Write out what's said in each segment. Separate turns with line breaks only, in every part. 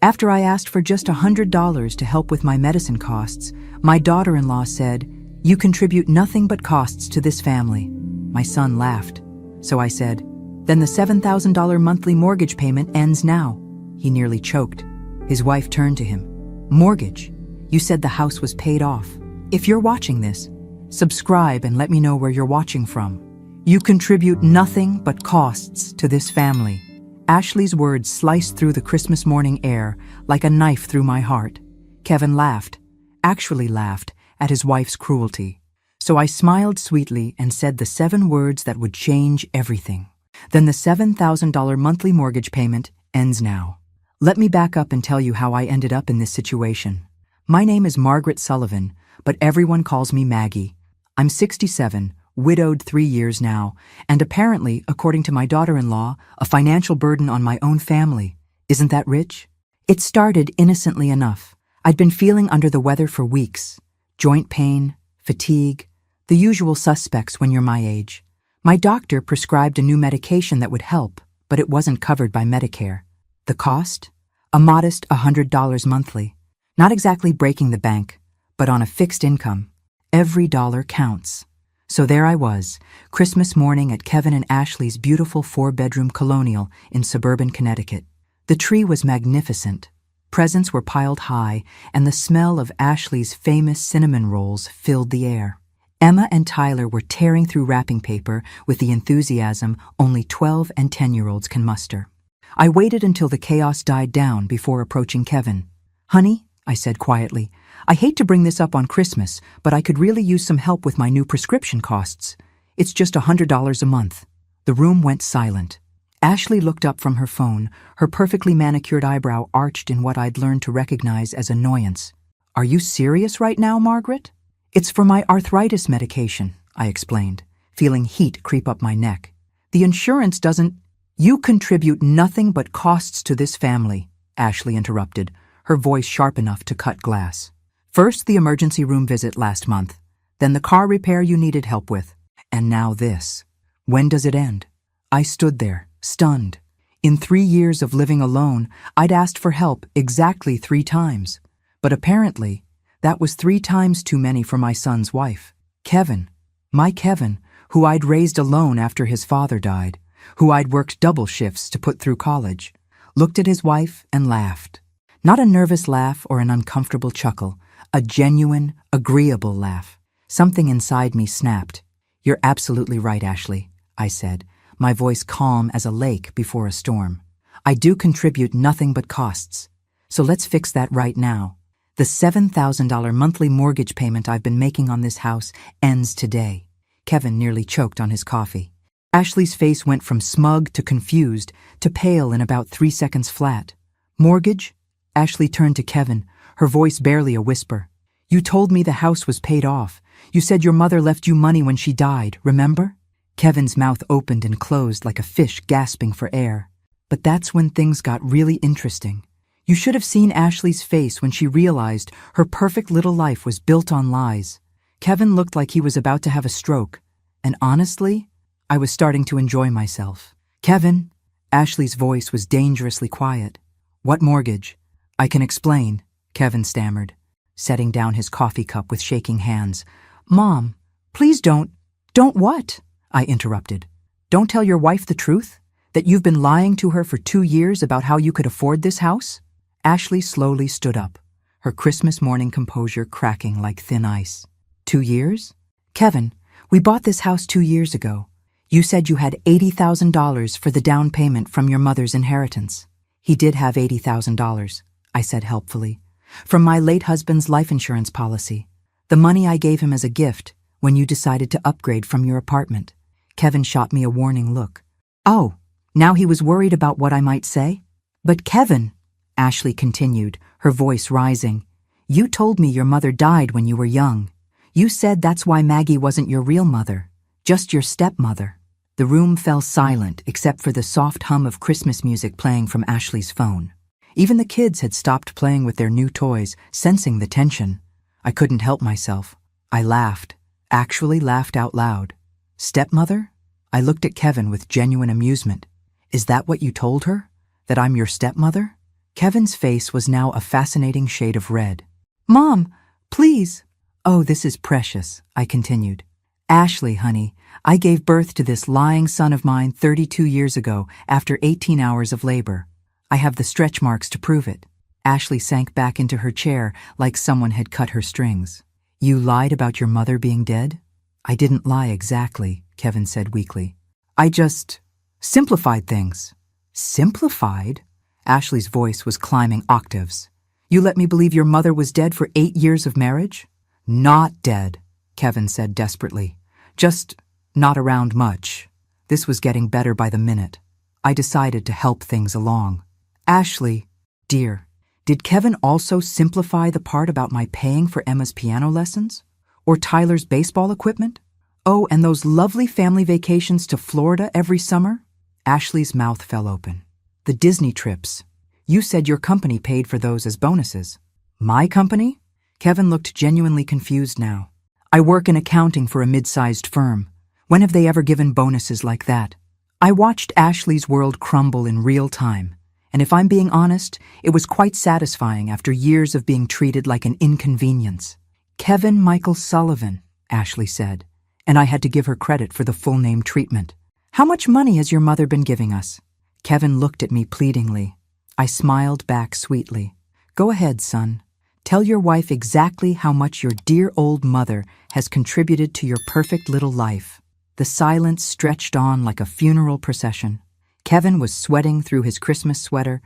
After I asked for just $100 to help with my medicine costs, my daughter-in-law said, "You contribute nothing but costs to this family." My son laughed. So I said, "Then the $7,000 monthly mortgage payment ends now." He nearly choked. His wife turned to him. "Mortgage? You said the house was paid off. If you're watching this, subscribe and let me know where you're watching from. You contribute nothing but costs to this family." Ashley's words sliced through the Christmas morning air like a knife through my heart. Kevin laughed, actually laughed, at his wife's cruelty. So I smiled sweetly and said the 7 words that would change everything. "Then the $7,000 monthly mortgage payment ends now." Let me back up and tell you how I ended up in this situation. My name is Margaret Sullivan, but everyone calls me Maggie. I'm 67, widowed 3 years now, and apparently, according to my daughter-in-law, a financial burden on my own family. Isn't that rich? It started innocently enough. I'd been feeling under the weather for weeks. Joint pain, fatigue, the usual suspects when you're my age. My doctor prescribed a new medication that would help, but it wasn't covered by Medicare. The cost? A modest $100 monthly. Not exactly breaking the bank, but on a fixed income. Every dollar counts. So there I was, Christmas morning at Kevin and Ashley's beautiful 4-bedroom colonial in suburban Connecticut. The tree was magnificent. Presents were piled high, and the smell of Ashley's famous cinnamon rolls filled the air. Emma and Tyler were tearing through wrapping paper with the enthusiasm only 12 and 10-year-olds can muster. I waited until the chaos died down before approaching Kevin. "Honey," I said quietly, "I hate to bring this up on Christmas, but I could really use some help with my new prescription costs. It's just $100 a month." The room went silent. Ashley looked up from her phone, her perfectly manicured eyebrow arched in what I'd learned to recognize as annoyance. "Are you serious right now, Margaret?" "It's for my arthritis medication," I explained, feeling heat creep up my neck. "The insurance doesn't—" "You contribute nothing but costs to this family," Ashley interrupted, her voice sharp enough to cut glass. "First the emergency room visit last month, then the car repair you needed help with, and now this. When does it end?" I stood there, stunned. In 3 years of living alone, I'd asked for help exactly 3 times. But apparently, that was 3 times too many for my son's wife. Kevin, my Kevin, who I'd raised alone after his father died, who I'd worked double shifts to put through college, looked at his wife and laughed. Not a nervous laugh or an uncomfortable chuckle, a genuine, agreeable laugh. Something inside me snapped. "You're absolutely right, Ashley," I said, my voice calm as a lake before a storm. "I do contribute nothing but costs. So let's fix that right now. The $7,000 monthly mortgage payment I've been making on this house ends today." Kevin nearly choked on his coffee. Ashley's face went from smug to confused to pale in about 3 seconds flat. "Mortgage?" Ashley turned to Kevin, her voice barely a whisper. "You told me the house was paid off. You said your mother left you money when she died, remember?" Kevin's mouth opened and closed like a fish gasping for air. But that's when things got really interesting. You should have seen Ashley's face when she realized her perfect little life was built on lies. Kevin looked like he was about to have a stroke, and honestly, I was starting to enjoy myself. "Kevin," Ashley's voice was dangerously quiet. "What mortgage?" "I can explain," Kevin stammered, setting down his coffee cup with shaking hands. "Mom, please don't—" "Don't what?" I interrupted. "Don't tell your wife the truth? That you've been lying to her for 2 years about how you could afford this house?" Ashley slowly stood up, her Christmas morning composure cracking like thin ice. 2 years? "Kevin, we bought this house 2 years ago. You said you had $80,000 for the down payment from your mother's inheritance." "He did have $80,000, I said helpfully, "from my late husband's life insurance policy. The money I gave him as a gift when you decided to upgrade from your apartment." Kevin shot me a warning look. "Oh, now he was worried about what I might say?" "But Kevin," Ashley continued, her voice rising, "you told me your mother died when you were young. You said that's why Maggie wasn't your real mother, just your stepmother." The room fell silent except for the soft hum of Christmas music playing from Ashley's phone. Even the kids had stopped playing with their new toys, sensing the tension. I couldn't help myself. I laughed, actually laughed out loud. "Stepmother?" I looked at Kevin with genuine amusement. "Is that what you told her? That I'm your stepmother?" Kevin's face was now a fascinating shade of red. Mom, please. Oh, this is precious, I continued. Ashley, honey, I gave birth to this lying son of mine 32 years ago after 18 hours of labor. I have the stretch marks to prove it. Ashley sank back into her chair like someone had cut her strings. You lied about your mother being dead? I didn't lie exactly, Kevin said weakly. I just simplified things. Simplified? Ashley's voice was climbing octaves. You let me believe your mother was dead for 8 years of marriage? Not dead, Kevin said desperately. Just not around much. This was getting better by the minute. I decided to help things along. Ashley, dear, did Kevin also simplify the part about my paying for Emma's piano lessons? Or Tyler's baseball equipment? Oh, and those lovely family vacations to Florida every summer? Ashley's mouth fell open. The Disney trips. You said your company paid for those as bonuses. My company? Kevin looked genuinely confused now. I work in accounting for a mid-sized firm. When have they ever given bonuses like that? I watched Ashley's world crumble in real time, and if I'm being honest, it was quite satisfying after years of being treated like an inconvenience. Kevin Michael Sullivan, Ashley said, and I had to give her credit for the full name treatment. How much money has your mother been giving us? Kevin looked at me pleadingly. I smiled back sweetly. Go ahead, son. Tell your wife exactly how much your dear old mother has contributed to your perfect little life. The silence stretched on like a funeral procession. Kevin was sweating through his Christmas sweater.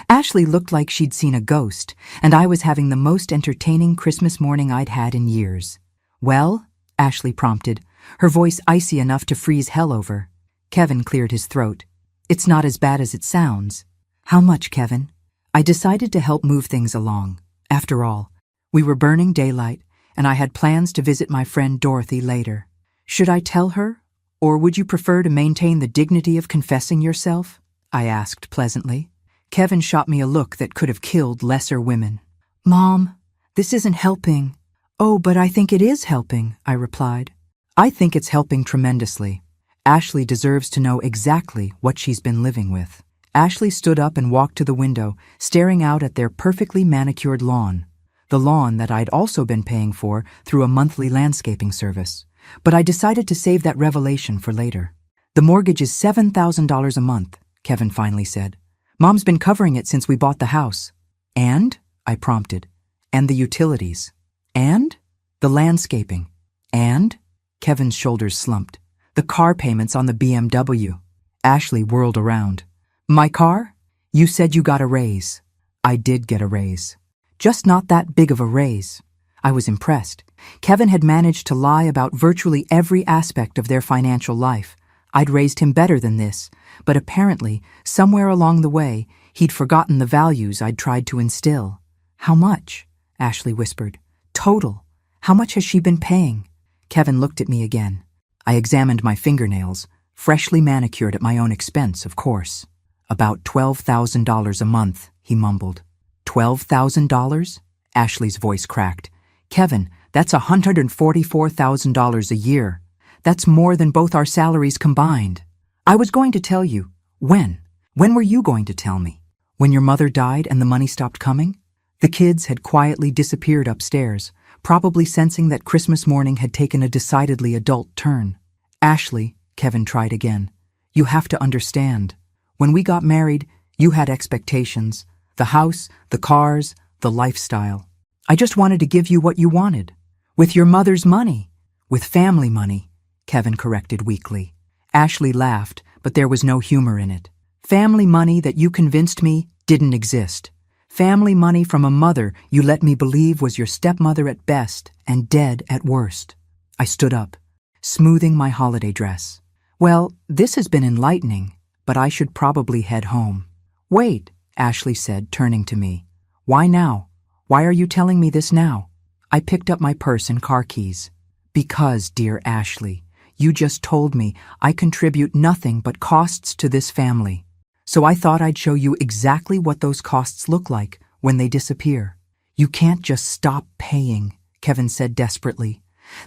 Ashley looked like she'd seen a ghost, and I was having the most entertaining Christmas morning I'd had in years. Well, Ashley prompted, her voice icy enough to freeze hell over. Kevin cleared his throat. It's not as bad as it sounds. How much, Kevin? I decided to help move things along. After all, we were burning daylight, and I had plans to visit my friend Dorothy later. Should I tell her, or would you prefer to maintain the dignity of confessing yourself? I asked pleasantly. Kevin shot me a look that could have killed lesser women. Mom, this isn't helping. Oh, but I think it is helping, I replied. I think it's helping tremendously. Ashley deserves to know exactly what she's been living with. Ashley stood up and walked to the window, staring out at their perfectly manicured lawn. The lawn that I'd also been paying for through a monthly landscaping service. But I decided to save that revelation for later. The mortgage is $7,000 a month, Kevin finally said. Mom's been covering it since we bought the house. And? I prompted. And the utilities. And? The landscaping. And? Kevin's shoulders slumped. The car payments on the BMW. Ashley whirled around. My car? You said you got a raise. I did get a raise. Just not that big of a raise. I was impressed. Kevin had managed to lie about virtually every aspect of their financial life. I'd raised him better than this, but apparently, somewhere along the way, he'd forgotten the values I'd tried to instill. How much? Ashley whispered. Total. How much has she been paying? Kevin looked at me again. I examined my fingernails, freshly manicured at my own expense, of course. About $12,000 a month, he mumbled. $12,000? Ashley's voice cracked. Kevin, that's $144,000 a year. That's more than both our salaries combined. I was going to tell you. When? When were you going to tell me? When your mother died and the money stopped coming? The kids had quietly disappeared upstairs, probably sensing that Christmas morning had taken a decidedly adult turn. Ashley, Kevin tried again, you have to understand. When we got married, you had expectations. The house, the cars, the lifestyle. I just wanted to give you what you wanted. With your mother's money. With family money, Kevin corrected weakly. Ashley laughed, but there was no humor in it. Family money that you convinced me didn't exist. Family money from a mother you let me believe was your stepmother at best and dead at worst. I stood up, smoothing my holiday dress. Well, this has been enlightening, but I should probably head home. Wait, Ashley said, turning to me. Why now? Why are you telling me this now? I picked up my purse and car keys. Because, dear Ashley, you just told me I contribute nothing but costs to this family. So I thought I'd show you exactly what those costs look like when they disappear. You can't just stop paying, Kevin said desperately.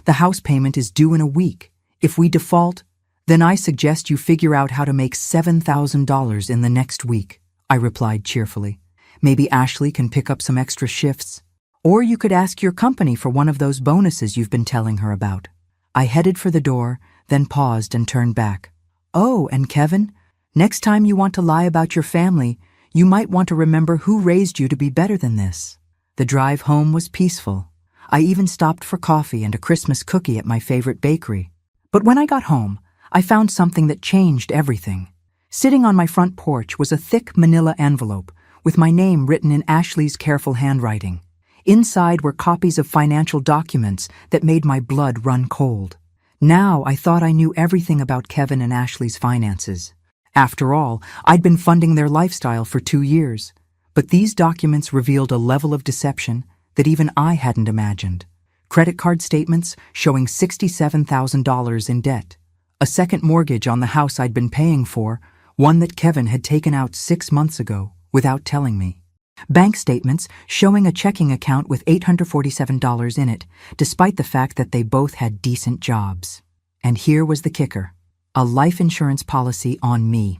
The house payment is due in a week. If we default, then I suggest you figure out how to make $7,000 in the next week, I replied cheerfully. Maybe Ashley can pick up some extra shifts. Or you could ask your company for one of those bonuses you've been telling her about. I headed for the door, then paused and turned back. Oh, and Kevin, next time you want to lie about your family, you might want to remember who raised you to be better than this. The drive home was peaceful. I even stopped for coffee and a Christmas cookie at my favorite bakery. But when I got home, I found something that changed everything. Sitting on my front porch was a thick manila envelope with my name written in Ashley's careful handwriting. Inside were copies of financial documents that made my blood run cold. Now I thought I knew everything about Kevin and Ashley's finances. After all, I'd been funding their lifestyle for 2 years. But these documents revealed a level of deception that even I hadn't imagined. Credit card statements showing $67,000 in debt. A second mortgage on the house I'd been paying for, one that Kevin had taken out 6 months ago without telling me. Bank statements showing a checking account with $847 in it, despite the fact that they both had decent jobs. And here was the kicker: a life insurance policy on me.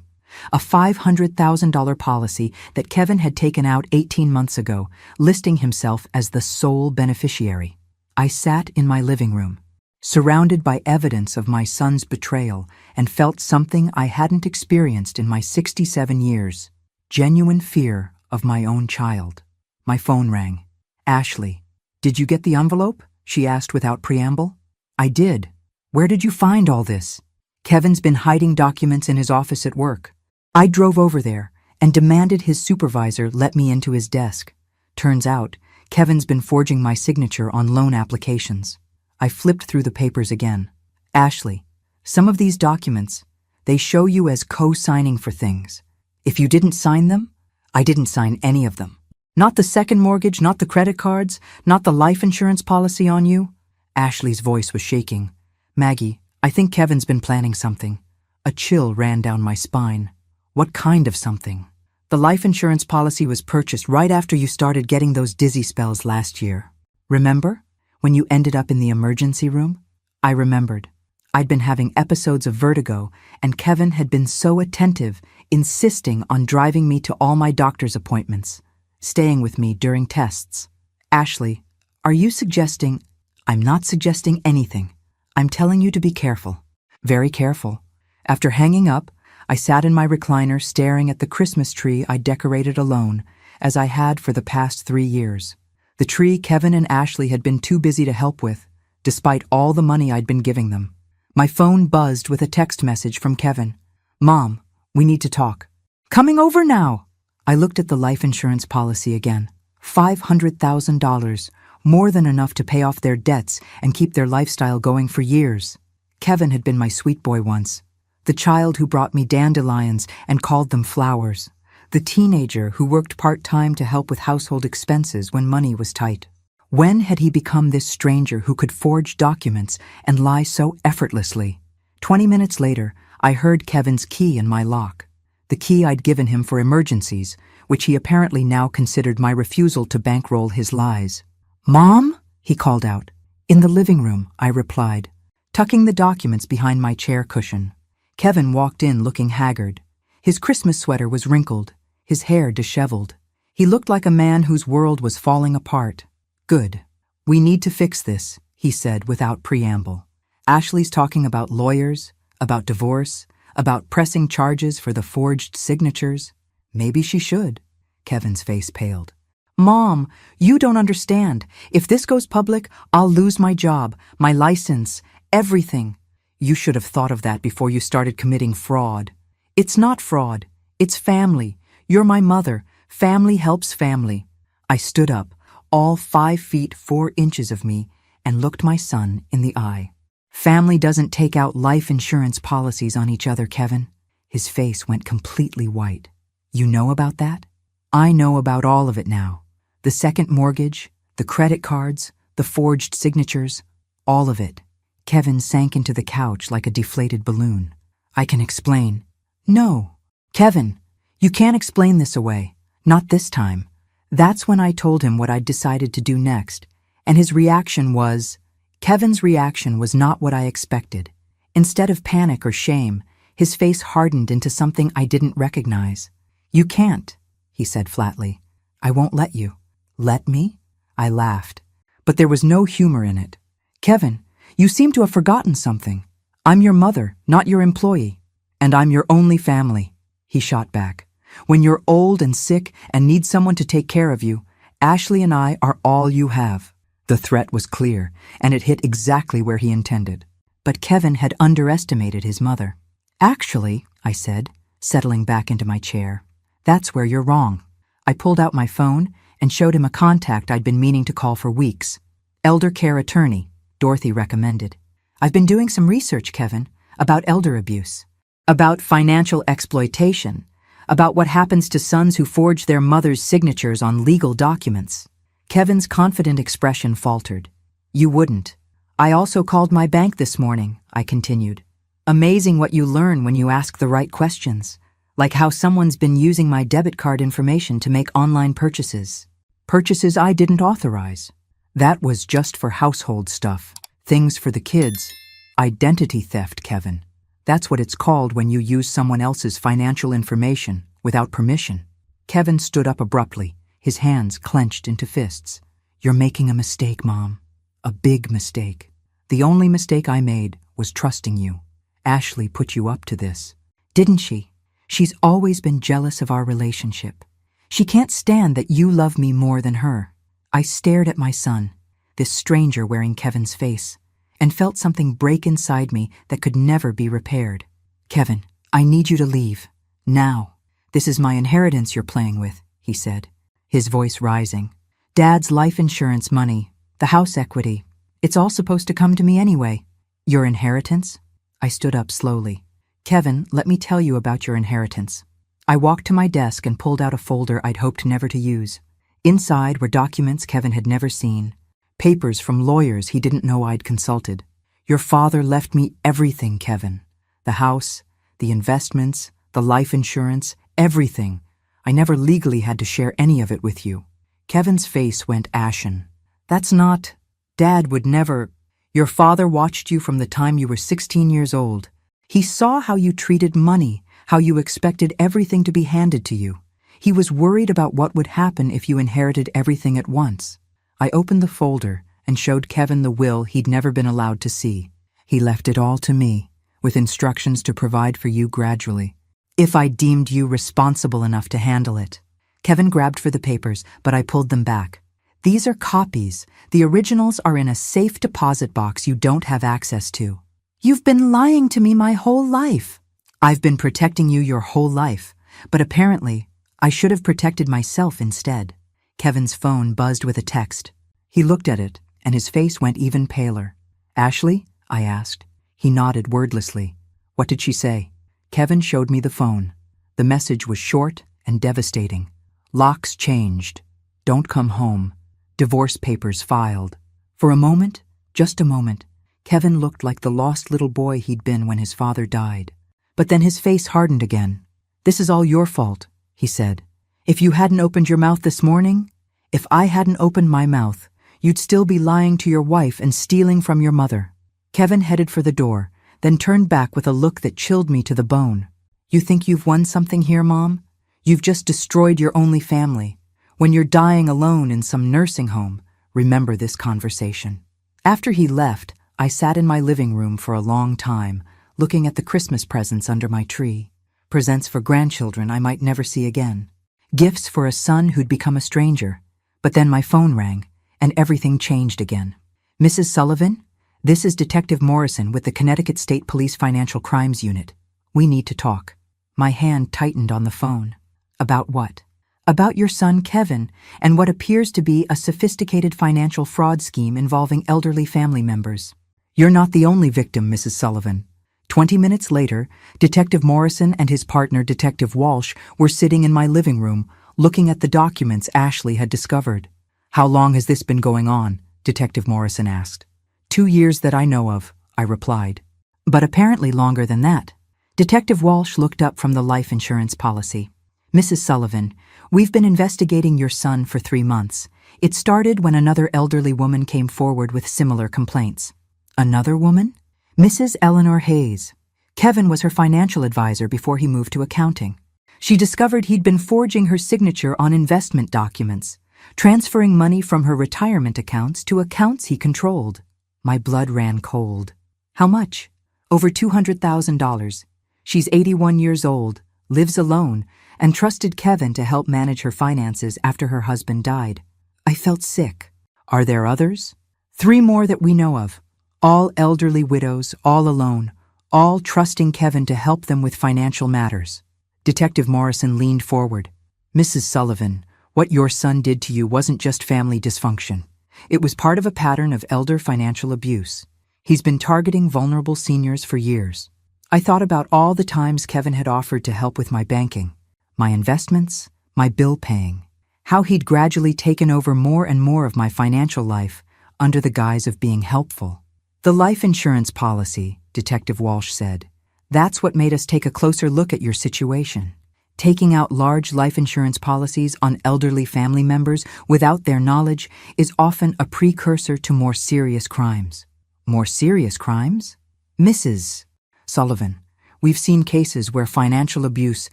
A $500,000 policy that Kevin had taken out 18 months ago, listing himself as the sole beneficiary. I sat in my living room, surrounded by evidence of my son's betrayal, and felt something I hadn't experienced in my 67 years: genuine fear of my own child. My phone rang. Ashley, did you get the envelope? She asked without preamble. I did. Where did you find all this? Kevin's been hiding documents in his office at work. I drove over there and demanded his supervisor let me into his desk. Turns out, Kevin's been forging my signature on loan applications. I flipped through the papers again. Ashley, some of these documents, they show you as co-signing for things. If you didn't sign them, I didn't sign any of them. Not the second mortgage, not the credit cards, not the life insurance policy on you. Ashley's voice was shaking. Maggie, I think Kevin's been planning something. A chill ran down my spine. What kind of something? The life insurance policy was purchased right after you started getting those dizzy spells last year. Remember? When you ended up in the emergency room? I remembered. I'd been having episodes of vertigo, and Kevin had been so attentive, insisting on driving me to all my doctor's appointments, staying with me during tests. Ashley, are you suggesting? I'm not suggesting anything. I'm telling you to be careful. Very careful. After hanging up, I sat in my recliner staring at the Christmas tree I decorated alone, as I had for the past 3 years. The tree Kevin and Ashley had been too busy to help with, despite all the money I'd been giving them. My phone buzzed with a text message from Kevin. Mom, we need to talk. Coming over now. I looked at the life insurance policy again. $500,000, more than enough to pay off their debts and keep their lifestyle going for years. Kevin had been my sweet boy once. The child who brought me dandelions and called them flowers. The teenager who worked part-time to help with household expenses when money was tight. When had he become this stranger who could forge documents and lie so effortlessly? 20 minutes later, I heard Kevin's key in my lock. The key I'd given him for emergencies, which he apparently now considered my refusal to bankroll his lies. Mom? He called out. In the living room, I replied, tucking the documents behind my chair cushion. Kevin walked in looking haggard. His Christmas sweater was wrinkled, his hair disheveled. He looked like a man whose world was falling apart. Good. We need to fix this, he said without preamble. Ashley's talking about lawyers, about divorce, about pressing charges for the forged signatures. Maybe she should. Kevin's face paled. Mom, you don't understand. If this goes public, I'll lose my job, my license, everything. You should have thought of that before you started committing fraud. It's not fraud. It's family. You're my mother. Family helps family. I stood up, all 5 feet 4 inches of me, and looked my son in the eye. Family doesn't take out life insurance policies on each other, Kevin. His face went completely white. You know about that? I know about all of it now. The second mortgage, the credit cards, the forged signatures, all of it. Kevin sank into the couch like a deflated balloon. I can explain. No. Kevin, you can't explain this away. Not this time. That's when I told him what I'd decided to do next, and his reaction was... Kevin's reaction was not what I expected. Instead of panic or shame, his face hardened into something I didn't recognize. You can't, he said flatly. I won't let you. Let me? I laughed. But there was no humor in it. Kevin, you seem to have forgotten something. I'm your mother, not your employee. And I'm your only family, he shot back. When you're old and sick and need someone to take care of you, Ashley and I are all you have. The threat was clear, and it hit exactly where he intended. But Kevin had underestimated his mother. Actually, I said, settling back into my chair, that's where you're wrong. I pulled out my phone and showed him a contact I'd been meaning to call for weeks. Elder care attorney, Dorothy recommended. I've been doing some research, Kevin, about elder abuse, about financial exploitation, about what happens to sons who forge their mother's signatures on legal documents. Kevin's confident expression faltered. You wouldn't. I also called my bank this morning, I continued. Amazing what you learn when you ask the right questions, like how someone's been using my debit card information to make online purchases. Purchases I didn't authorize. That was just for household stuff, things for the kids. Identity theft, Kevin. That's what it's called when you use someone else's financial information without permission. Kevin stood up abruptly, his hands clenched into fists. You're making a mistake, Mom. A big mistake. The only mistake I made was trusting you. Ashley put you up to this. Didn't she? She's always been jealous of our relationship. She can't stand that you love me more than her. I stared at my son, this stranger wearing Kevin's face, and felt something break inside me that could never be repaired. Kevin, I need you to leave. Now. This is my inheritance you're playing with, he said, his voice rising. Dad's life insurance money, the house equity. It's all supposed to come to me anyway. Your inheritance? I stood up slowly. Kevin, let me tell you about your inheritance. I walked to my desk and pulled out a folder I'd hoped never to use. Inside were documents Kevin had never seen, papers from lawyers he didn't know I'd consulted. Your father left me everything, Kevin. The house, the investments, the life insurance, everything. I never legally had to share any of it with you. Kevin's face went ashen. That's not... Dad would never... Your father watched you from the time you were 16 years old. He saw how you treated money, how you expected everything to be handed to you. He was worried about what would happen if you inherited everything at once. I opened the folder and showed Kevin the will he'd never been allowed to see. He left it all to me, with instructions to provide for you gradually, if I deemed you responsible enough to handle it. Kevin grabbed for the papers, but I pulled them back. These are copies. The originals are in a safe deposit box you don't have access to. You've been lying to me my whole life. I've been protecting you your whole life, but apparently, I should have protected myself instead. Kevin's phone buzzed with a text. He looked at it, and his face went even paler. Ashley? I asked. He nodded wordlessly. What did she say? Kevin showed me the phone. The message was short and devastating. Locks changed. Don't come home. Divorce papers filed. For a moment, just a moment, Kevin looked like the lost little boy he'd been when his father died. But then his face hardened again. This is all your fault, he said. If you hadn't opened your mouth this morning, if I hadn't opened my mouth, you'd still be lying to your wife and stealing from your mother. Kevin headed for the door, then turned back with a look that chilled me to the bone. You think you've won something here, Mom? You've just destroyed your only family. When you're dying alone in some nursing home, remember this conversation. After he left, I sat in my living room for a long time, looking at the Christmas presents under my tree. Presents for grandchildren I might never see again. Gifts for a son who'd become a stranger. But then my phone rang, and everything changed again. Mrs. Sullivan? This is Detective Morrison with the Connecticut State Police Financial Crimes Unit. We need to talk. My hand tightened on the phone. About what? About your son, Kevin, and what appears to be a sophisticated financial fraud scheme involving elderly family members. You're not the only victim, Mrs. Sullivan. 20 minutes later, Detective Morrison and his partner, Detective Walsh, were sitting in my living room, looking at the documents Ashley had discovered. How long has this been going on? Detective Morrison asked. 2 years that I know of, I replied. But apparently longer than that. Detective Walsh looked up from the life insurance policy. Mrs. Sullivan, we've been investigating your son for 3 months. It started when another elderly woman came forward with similar complaints. Another woman? Mrs. Eleanor Hayes. Kevin was her financial advisor before he moved to accounting. She discovered he'd been forging her signature on investment documents, transferring money from her retirement accounts to accounts he controlled. My blood ran cold. How much? Over $200,000. She's 81 years old, lives alone, and trusted Kevin to help manage her finances after her husband died. I felt sick. Are there others? 3 more that we know of. All elderly widows, all alone, all trusting Kevin to help them with financial matters. Detective Morrison leaned forward. Mrs. Sullivan, what your son did to you wasn't just family dysfunction. It was part of a pattern of elder financial abuse. He's been targeting vulnerable seniors for years. I thought about all the times Kevin had offered to help with my banking, my investments, my bill paying, how he'd gradually taken over more and more of my financial life under the guise of being helpful. The life insurance policy, Detective Walsh said, that's what made us take a closer look at your situation. Taking out large life insurance policies on elderly family members without their knowledge is often a precursor to more serious crimes. More serious crimes? Mrs. Sullivan, we've seen cases where financial abuse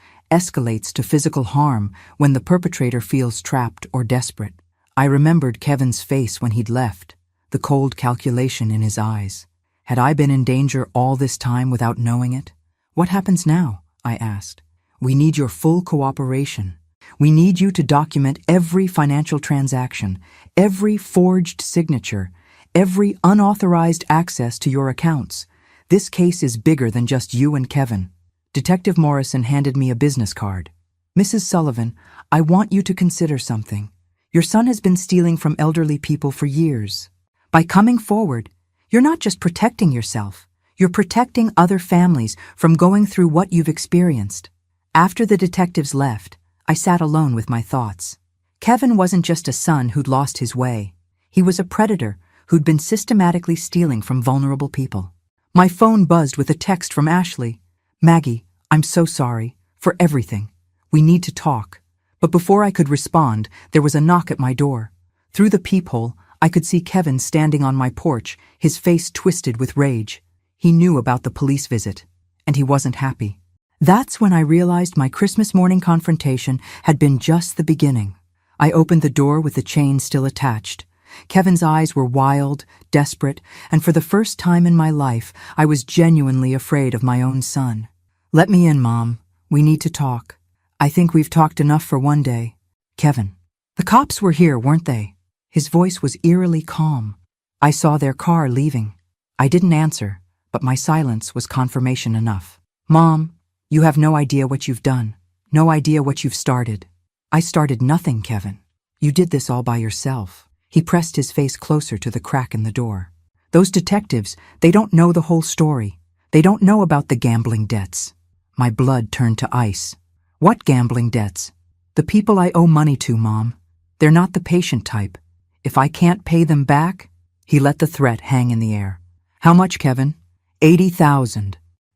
escalates to physical harm when the perpetrator feels trapped or desperate. I remembered Kevin's face when he'd left, the cold calculation in his eyes. Had I been in danger all this time without knowing it? What happens now? I asked. We need your full cooperation. We need you to document every financial transaction, every forged signature, every unauthorized access to your accounts. This case is bigger than just you and Kevin. Detective Morrison handed me a business card. Mrs. Sullivan, I want you to consider something. Your son has been stealing from elderly people for years. By coming forward, you're not just protecting yourself, you're protecting other families from going through what you've experienced. After the detectives left, I sat alone with my thoughts. Kevin wasn't just a son who'd lost his way. He was a predator who'd been systematically stealing from vulnerable people. My phone buzzed with a text from Ashley. Maggie, I'm so sorry for everything. We need to talk. But before I could respond, there was a knock at my door. Through the peephole, I could see Kevin standing on my porch, his face twisted with rage. He knew about the police visit, and he wasn't happy. That's when I realized my Christmas morning confrontation had been just the beginning. I opened the door with the chain still attached. Kevin's eyes were wild, desperate, and for the first time in my life, I was genuinely afraid of my own son. Let me in, Mom. We need to talk. I think we've talked enough for one day. Kevin. The cops were here, weren't they? His voice was eerily calm. I saw their car leaving. I didn't answer, but my silence was confirmation enough. Mom, you have no idea what you've done. No idea what you've started. I started nothing, Kevin. You did this all by yourself. He pressed his face closer to the crack in the door. Those detectives, they don't know the whole story. They don't know about the gambling debts. My blood turned to ice. What gambling debts? The people I owe money to, Mom. They're not the patient type. If I can't pay them back, he let the threat hang in the air. How much, Kevin? $80,000.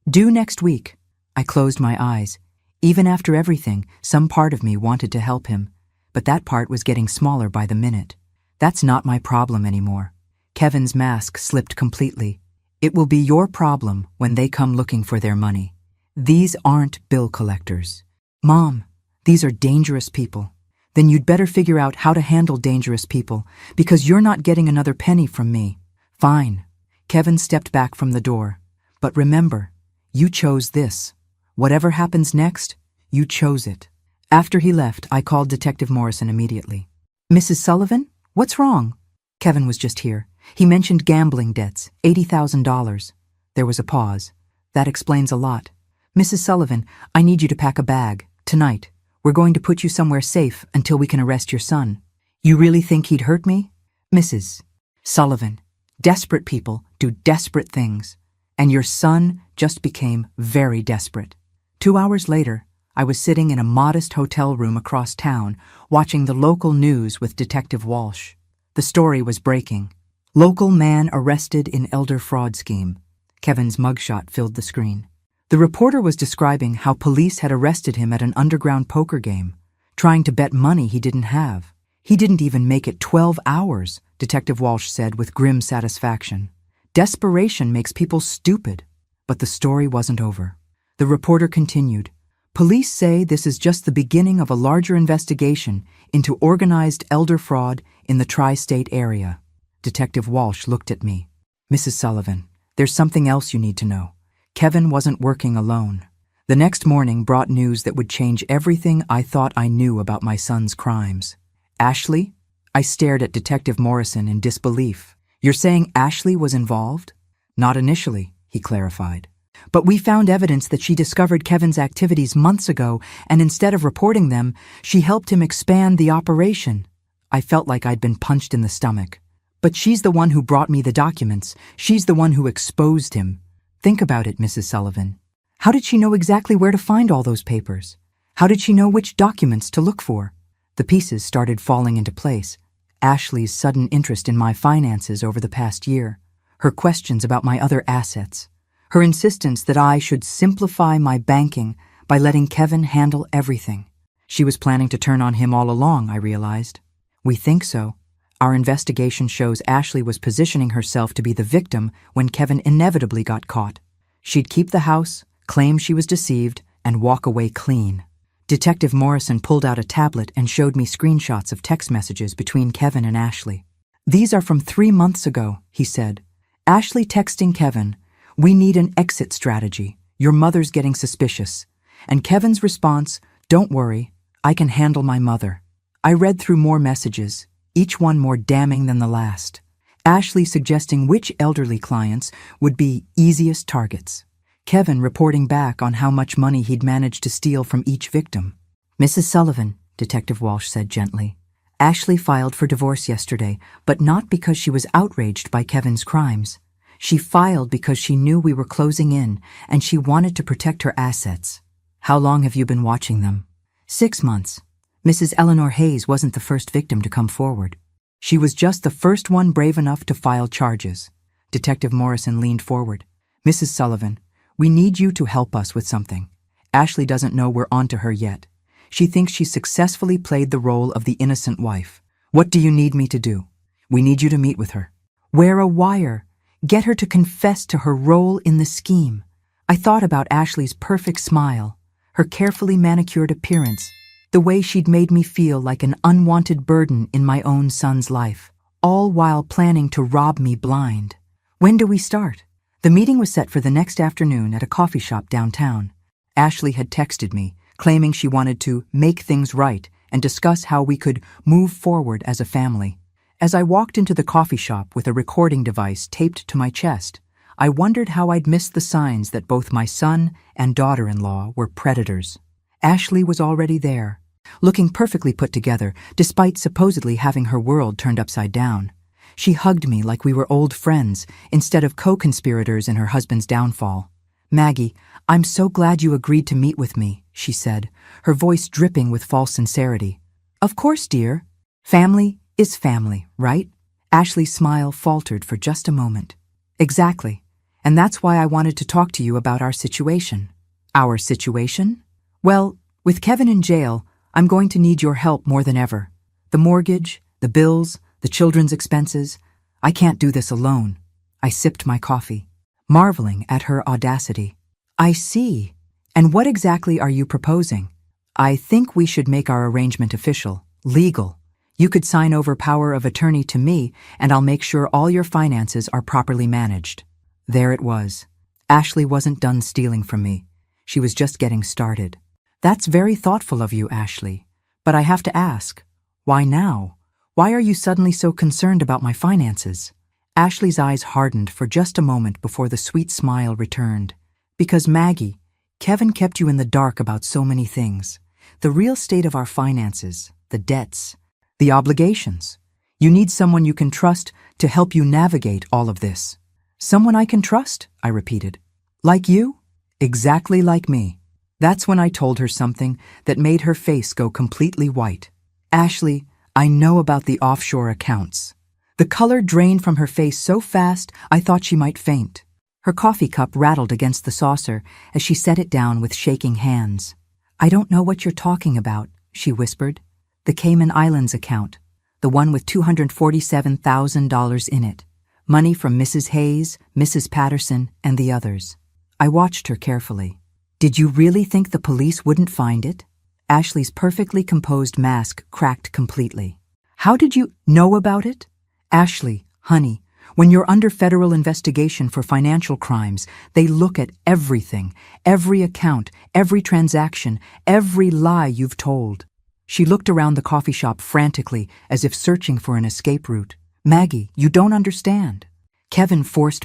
Due next week. I closed my eyes. Even after everything, some part of me wanted to help him, but that part was getting smaller by the minute. That's not my problem anymore. Kevin's mask slipped completely. It will be your problem when they come looking for their money. These aren't bill collectors. Mom, these are dangerous people. Then you'd better figure out how to handle dangerous people, because you're not getting another penny from me. Fine. Kevin stepped back from the door. But remember, you chose this. Whatever happens next, you chose it. After he left, I called Detective Morrison immediately. Mrs. Sullivan? What's wrong? Kevin was just here. He mentioned gambling debts, $80,000. There was a pause. That explains a lot. Mrs. Sullivan, I need you to pack a bag. Tonight. We're going to put you somewhere safe until we can arrest your son. You really think he'd hurt me? Mrs. Sullivan, desperate people do desperate things. And your son just became very desperate. 2 hours later, I was sitting in a modest hotel room across town, watching the local news with Detective Walsh. The story was breaking. Local man arrested in elder fraud scheme. Kevin's mugshot filled the screen. The reporter was describing how police had arrested him at an underground poker game, trying to bet money he didn't have. He didn't even make it 12 hours, Detective Walsh said with grim satisfaction. Desperation makes people stupid. But the story wasn't over. The reporter continued. Police say this is just the beginning of a larger investigation into organized elder fraud in the tri-state area. Detective Walsh looked at me. Mrs. Sullivan, there's something else you need to know. Kevin wasn't working alone. The next morning brought news that would change everything I thought I knew about my son's crimes. Ashley? I stared at Detective Morrison in disbelief. You're saying Ashley was involved? Not initially, he clarified. But we found evidence that she discovered Kevin's activities months ago, and instead of reporting them, she helped him expand the operation. I felt like I'd been punched in the stomach. But she's the one who brought me the documents. She's the one who exposed him. Think about it, Mrs. Sullivan. How did she know exactly where to find all those papers? How did she know which documents to look for? The pieces started falling into place. Ashley's sudden interest in my finances over the past year, her questions about my other assets, her insistence that I should simplify my banking by letting Kevin handle everything. She was planning to turn on him all along, I realized. We think so. Our investigation shows Ashley was positioning herself to be the victim when Kevin inevitably got caught. She'd keep the house, claim she was deceived, and walk away clean. Detective Morrison pulled out a tablet and showed me screenshots of text messages between Kevin and Ashley. These are from 3 months ago, he said. Ashley texting Kevin, "We need an exit strategy. Your mother's getting suspicious." And Kevin's response, "Don't worry, I can handle my mother." I read through more messages, each one more damning than the last. Ashley suggesting which elderly clients would be easiest targets. Kevin reporting back on how much money he'd managed to steal from each victim. Mrs. Sullivan, Detective Walsh said gently, Ashley filed for divorce yesterday, but not because she was outraged by Kevin's crimes. She filed because she knew we were closing in and she wanted to protect her assets. How long have you been watching them? 6 months. Mrs. Eleanor Hayes wasn't the first victim to come forward. She was just the first one brave enough to file charges. Detective Morrison leaned forward. Mrs. Sullivan, we need you to help us with something. Ashley doesn't know we're onto her yet. She thinks she successfully played the role of the innocent wife. What do you need me to do? We need you to meet with her. Wear a wire. Get her to confess to her role in the scheme. I thought about Ashley's perfect smile, her carefully manicured appearance, the way she'd made me feel like an unwanted burden in my own son's life, all while planning to rob me blind. When do we start? The meeting was set for the next afternoon at a coffee shop downtown. Ashley had texted me, claiming she wanted to make things right and discuss how we could move forward as a family. As I walked into the coffee shop with a recording device taped to my chest, I wondered how I'd missed the signs that both my son and daughter-in-law were predators. Ashley was already there, looking perfectly put together, despite supposedly having her world turned upside down. She hugged me like we were old friends, instead of co-conspirators in her husband's downfall. Maggie, I'm so glad you agreed to meet with me, she said, her voice dripping with false sincerity. Of course, dear. Family is family, right? Ashley's smile faltered for just a moment. Exactly. And that's why I wanted to talk to you about our situation. Our situation? Well, with Kevin in jail, I'm going to need your help more than ever. The mortgage, the bills, the children's expenses. I can't do this alone. I sipped my coffee, marveling at her audacity. I see. And what exactly are you proposing? I think we should make our arrangement official, legal. You could sign over power of attorney to me, and I'll make sure all your finances are properly managed. There it was. Ashley wasn't done stealing from me. She was just getting started. That's very thoughtful of you, Ashley. But I have to ask, why now? Why are you suddenly so concerned about my finances? Ashley's eyes hardened for just a moment before the sweet smile returned. Because Maggie, Kevin kept you in the dark about so many things. The real state of our finances, the debts, the obligations. You need someone you can trust to help you navigate all of this. Someone I can trust, I repeated. Like you? Exactly like me. That's when I told her something that made her face go completely white. Ashley, I know about the offshore accounts. The color drained from her face so fast I thought she might faint. Her coffee cup rattled against the saucer as she set it down with shaking hands. I don't know what you're talking about, she whispered. The Cayman Islands account, the one with $247,000 in it. Money from Mrs. Hayes, Mrs. Patterson, and the others. I watched her carefully. Did you really think the police wouldn't find it? Ashley's perfectly composed mask cracked completely. How did you know about it? Ashley, honey, when you're under federal investigation for financial crimes, they look at everything, every account, every transaction, every lie you've told. She looked around the coffee shop frantically, as if searching for an escape route. Maggie, you don't understand. Kevin forced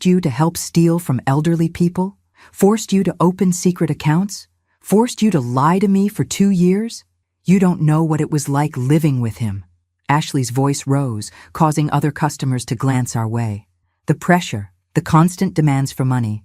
you to help steal from elderly people, forced you to open secret accounts, forced you to lie to me for 2 years. You don't know what it was like living with him. Ashley's voice rose, causing other customers to glance our way. The pressure, the constant demands for money,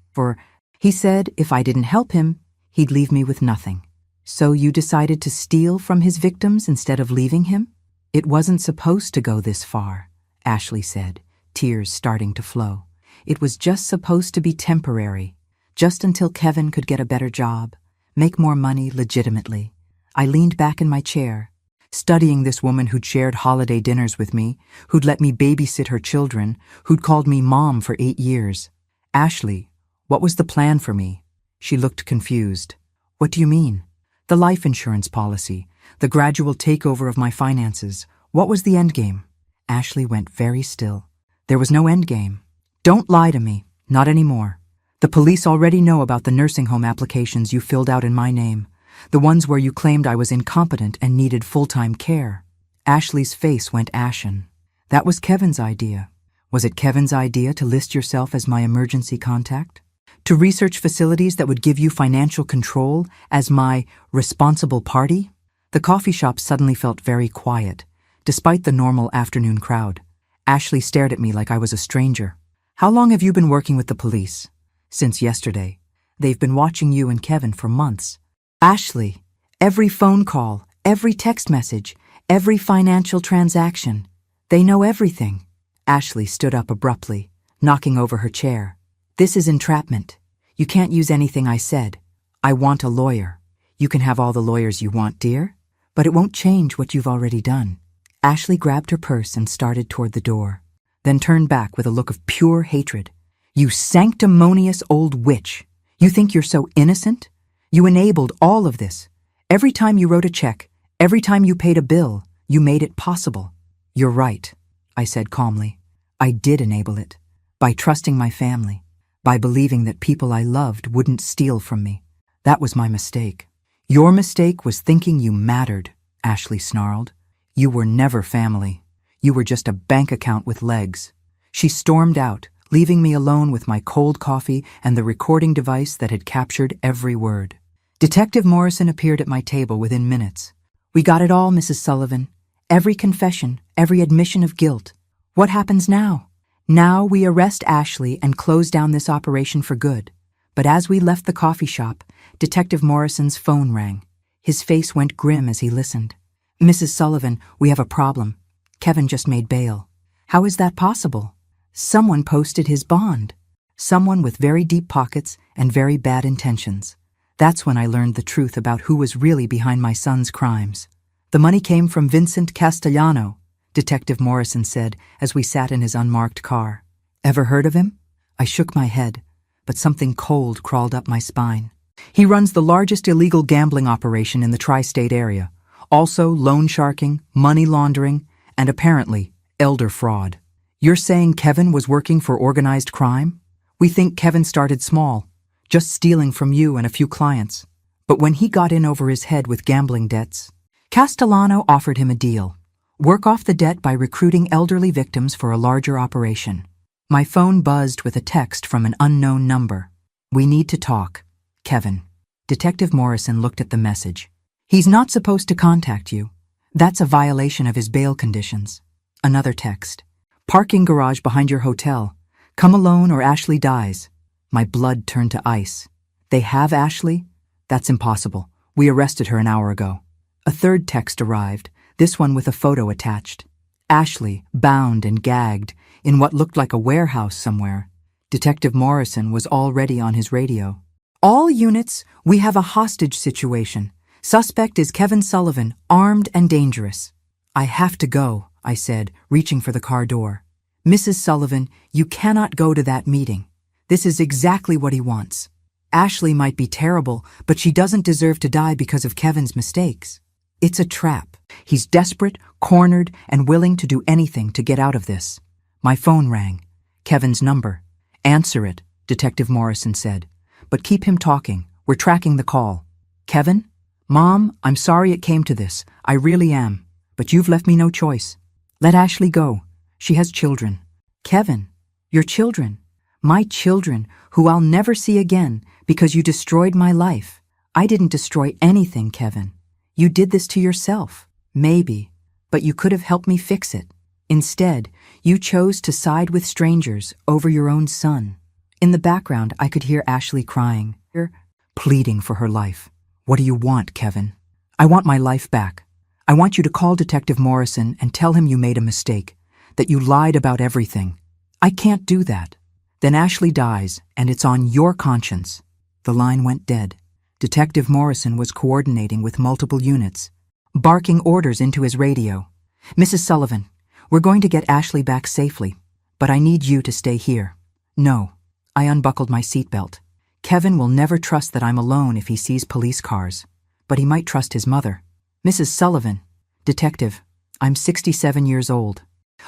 he said if I didn't help him, he'd leave me with nothing. So you decided to steal from his victims instead of leaving him? It wasn't supposed to go this far, Ashley said, tears starting to flow. It was just supposed to be temporary, just until Kevin could get a better job, make more money legitimately. I leaned back in my chair, studying this woman who'd shared holiday dinners with me, who'd let me babysit her children, who'd called me mom for 8 years. Ashley, what was the plan for me? She looked confused. What do you mean? The life insurance policy, the gradual takeover of my finances. What was the endgame? Ashley went very still. There was no endgame. Don't lie to me. Not anymore. The police already know about the nursing home applications you filled out in my name, the ones where you claimed I was incompetent and needed full-time care. Ashley's face went ashen. That was Kevin's idea. Was it Kevin's idea to list yourself as my emergency contact? To research facilities that would give you financial control as my responsible party? The coffee shop suddenly felt very quiet, despite the normal afternoon crowd. Ashley stared at me like I was a stranger. How long have you been working with the police? Since yesterday. They've been watching you and Kevin for months. Ashley, every phone call, every text message, every financial transaction. They know everything. Ashley stood up abruptly, knocking over her chair. This is entrapment. You can't use anything I said. I want a lawyer. You can have all the lawyers you want, dear, but it won't change what you've already done. Ashley grabbed her purse and started toward the door, then turned back with a look of pure hatred. You sanctimonious old witch. You think you're so innocent? You enabled all of this. Every time you wrote a check, every time you paid a bill, you made it possible. You're right, I said calmly. I did enable it. By trusting my family. By believing that people I loved wouldn't steal from me. That was my mistake. Your mistake was thinking you mattered, Ashley snarled. You were never family. You were just a bank account with legs. She stormed out, leaving me alone with my cold coffee and the recording device that had captured every word. Detective Morrison appeared at my table within minutes. We got it all, Mrs. Sullivan. Every confession, every admission of guilt. What happens now? Now we arrest Ashley and close down this operation for good. But as we left the coffee shop, Detective Morrison's phone rang. His face went grim as he listened. Mrs. Sullivan, we have a problem. Kevin just made bail. How is that possible? Someone posted his bond. Someone with very deep pockets and very bad intentions. That's when I learned the truth about who was really behind my son's crimes. The money came from Vincent Castellano, Detective Morrison said as we sat in his unmarked car. Ever heard of him? I shook my head, but something cold crawled up my spine. He runs the largest illegal gambling operation in the tri-state area. Also loan sharking, money laundering, and apparently elder fraud. You're saying Kevin was working for organized crime? We think Kevin started small, just stealing from you and a few clients. But when he got in over his head with gambling debts, Castellano offered him a deal. Work off the debt by recruiting elderly victims for a larger operation. My phone buzzed with a text from an unknown number. We need to talk. Kevin. Detective Morrison looked at the message. He's not supposed to contact you. That's a violation of his bail conditions. Another text. Parking garage behind your hotel. Come alone or Ashley dies. My blood turned to ice. They have Ashley? That's impossible. We arrested her an hour ago. A third text arrived, this one with a photo attached. Ashley, bound and gagged, in what looked like a warehouse somewhere. Detective Morrison was already on his radio. All units, we have a hostage situation. Suspect is Kevin Sullivan, armed and dangerous. I have to go, I said, reaching for the car door. Mrs. Sullivan, you cannot go to that meeting. This is exactly what he wants. Ashley might be terrible, but she doesn't deserve to die because of Kevin's mistakes. It's a trap. He's desperate, cornered, and willing to do anything to get out of this. My phone rang. Kevin's number. Answer it, Detective Morrison said. But keep him talking. We're tracking the call. Kevin? Mom, I'm sorry it came to this. I really am. But you've left me no choice. Let Ashley go. She has children. Kevin, your children. My children, who I'll never see again because you destroyed my life. I didn't destroy anything, Kevin. You did this to yourself. Maybe. But you could have helped me fix it. Instead, you chose to side with strangers over your own son. In the background, I could hear Ashley crying, pleading for her life. What do you want, Kevin? I want my life back. I want you to call Detective Morrison and tell him you made a mistake, that you lied about everything. I can't do that. Then Ashley dies, and it's on your conscience. The line went dead. Detective Morrison was coordinating with multiple units, barking orders into his radio. Mrs. Sullivan, we're going to get Ashley back safely, but I need you to stay here. No. I unbuckled my seatbelt. Kevin will never trust that I'm alone if he sees police cars, but he might trust his mother. Mrs. Sullivan, Detective, I'm 67 years old.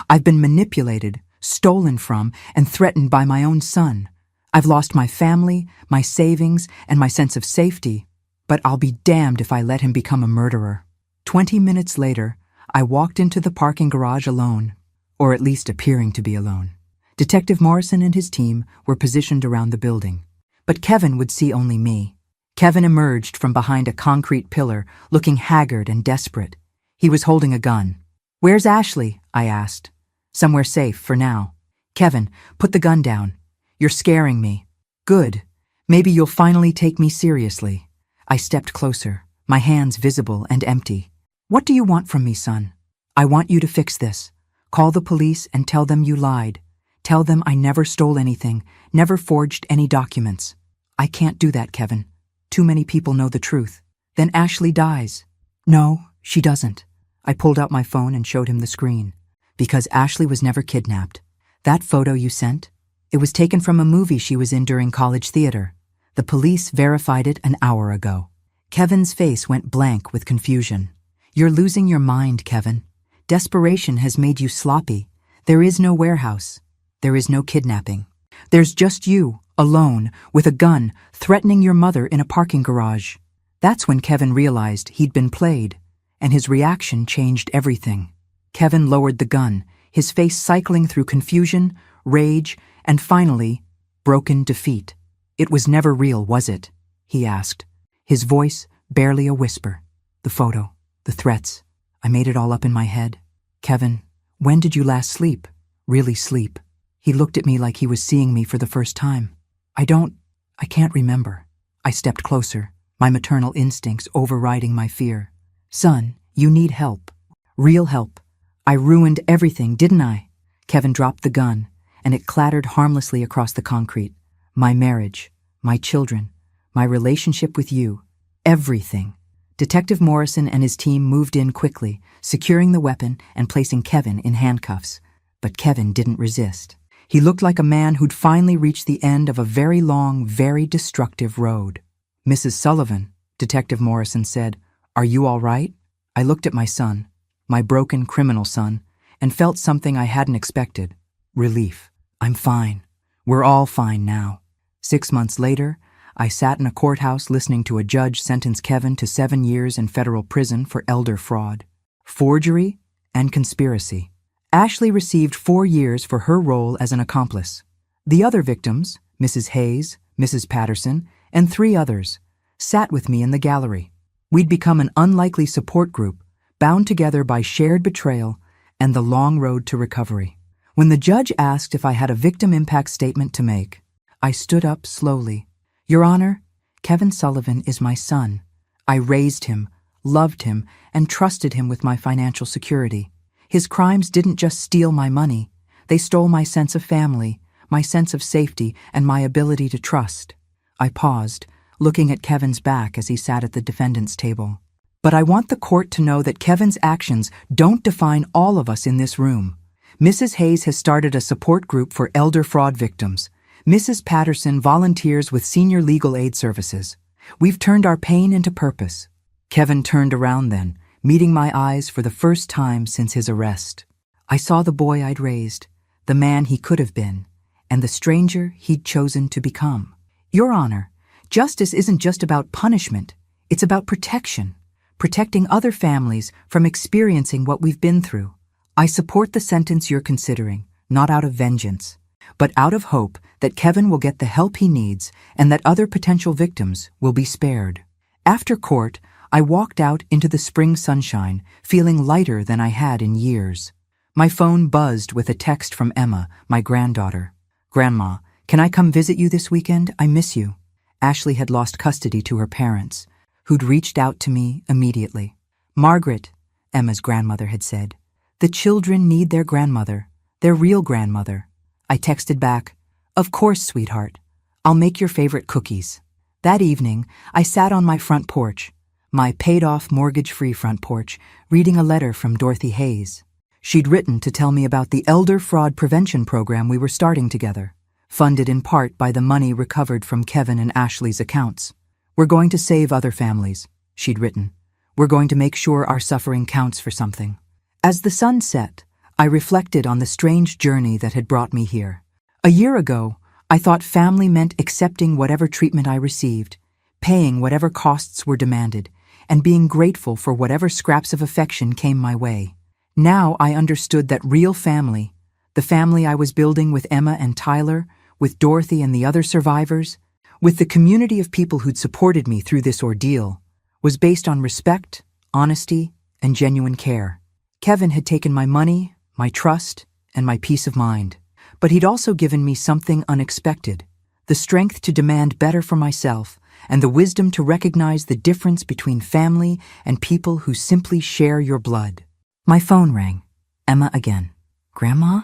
I've been manipulated, stolen from, and threatened by my own son. I've lost my family, my savings, and my sense of safety, but I'll be damned if I let him become a murderer. 20 minutes later, I walked into the parking garage alone, or at least appearing to be alone. Detective Morrison and his team were positioned around the building, but Kevin would see only me. Kevin emerged from behind a concrete pillar, looking haggard and desperate. He was holding a gun. Where's Ashley? I asked. Somewhere safe for now. Kevin, put the gun down. You're scaring me. Good. Maybe you'll finally take me seriously. I stepped closer, my hands visible and empty. What do you want from me, son? I want you to fix this. Call the police and tell them you lied. Tell them I never stole anything, never forged any documents. I can't do that, Kevin. Too many people know the truth. Then Ashley dies. No, she doesn't. I pulled out my phone and showed him the screen. Because Ashley was never kidnapped. That photo you sent? It was taken from a movie she was in during college theater. The police verified it an hour ago. Kevin's face went blank with confusion. You're losing your mind, Kevin. Desperation has made you sloppy. There is no warehouse. There is no kidnapping. There's just you, alone, with a gun, threatening your mother in a parking garage. That's when Kevin realized he'd been played, and his reaction changed everything. Kevin lowered the gun, his face cycling through confusion, rage, and finally, broken defeat. It was never real, was it? He asked, his voice barely a whisper. The photo, the threats, I made it all up in my head. Kevin, when did you last sleep? Really sleep? He looked at me like he was seeing me for the first time. I can't remember. I stepped closer, my maternal instincts overriding my fear. Son, you need help. Real help. I ruined everything, didn't I? Kevin dropped the gun, and it clattered harmlessly across the concrete. My marriage, my children, my relationship with you, everything. Detective Morrison and his team moved in quickly, securing the weapon and placing Kevin in handcuffs. But Kevin didn't resist. He looked like a man who'd finally reached the end of a very long, very destructive road. Mrs. Sullivan, Detective Morrison said, "Are you all right?" I looked at my son, my broken criminal son, and felt something I hadn't expected. Relief. I'm fine. We're all fine now. 6 months later, I sat in a courthouse listening to a judge sentence Kevin to 7 years in federal prison for elder fraud, forgery, and conspiracy. Ashley received 4 years for her role as an accomplice. The other victims, Mrs. Hayes, Mrs. Patterson, and 3 others, sat with me in the gallery. We'd become an unlikely support group, bound together by shared betrayal and the long road to recovery. When the judge asked if I had a victim impact statement to make, I stood up slowly. Your Honor, Kevin Sullivan is my son. I raised him, loved him, and trusted him with my financial security. His crimes didn't just steal my money. They stole my sense of family, my sense of safety, and my ability to trust. I paused, looking at Kevin's back as he sat at the defendant's table. But I want the court to know that Kevin's actions don't define all of us in this room. Mrs. Hayes has started a support group for elder fraud victims. Mrs. Patterson volunteers with Senior Legal Aid Services. We've turned our pain into purpose. Kevin turned around then, meeting my eyes for the first time since his arrest. I saw the boy I'd raised, the man he could have been, and the stranger he'd chosen to become. Your Honor, justice isn't just about punishment, it's about protection, protecting other families from experiencing what we've been through. I support the sentence you're considering, not out of vengeance, but out of hope that Kevin will get the help he needs and that other potential victims will be spared. After court, I walked out into the spring sunshine, feeling lighter than I had in years. My phone buzzed with a text from Emma, my granddaughter. "Grandma, can I come visit you this weekend? I miss you." Ashley had lost custody to her parents, who'd reached out to me immediately. "Margaret," Emma's grandmother had said, "the children need their grandmother, their real grandmother." I texted back, "Of course, sweetheart. I'll make your favorite cookies." That evening, I sat on my front porch, my paid-off mortgage-free front porch, reading a letter from Dorothy Hayes. She'd written to tell me about the elder fraud prevention program we were starting together, funded in part by the money recovered from Kevin and Ashley's accounts. "We're going to save other families," she'd written. "We're going to make sure our suffering counts for something." As the sun set, I reflected on the strange journey that had brought me here. A year ago, I thought family meant accepting whatever treatment I received, paying whatever costs were demanded, and being grateful for whatever scraps of affection came my way. Now I understood that real family, the family I was building with Emma and Tyler, with Dorothy and the other survivors, with the community of people who'd supported me through this ordeal, was based on respect, honesty, and genuine care. Kevin had taken my money, my trust, and my peace of mind. But he'd also given me something unexpected, the strength to demand better for myself and the wisdom to recognize the difference between family and people who simply share your blood. My phone rang. Emma again. "Grandma,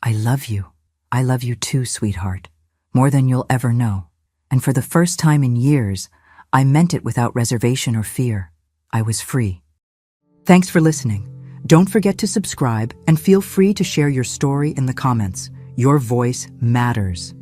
I love you. I love you too, sweetheart. More than you'll ever know." And for the first time in years, I meant it without reservation or fear. I was free. Thanks for listening. Don't forget to subscribe and feel free to share your story in the comments. Your voice matters.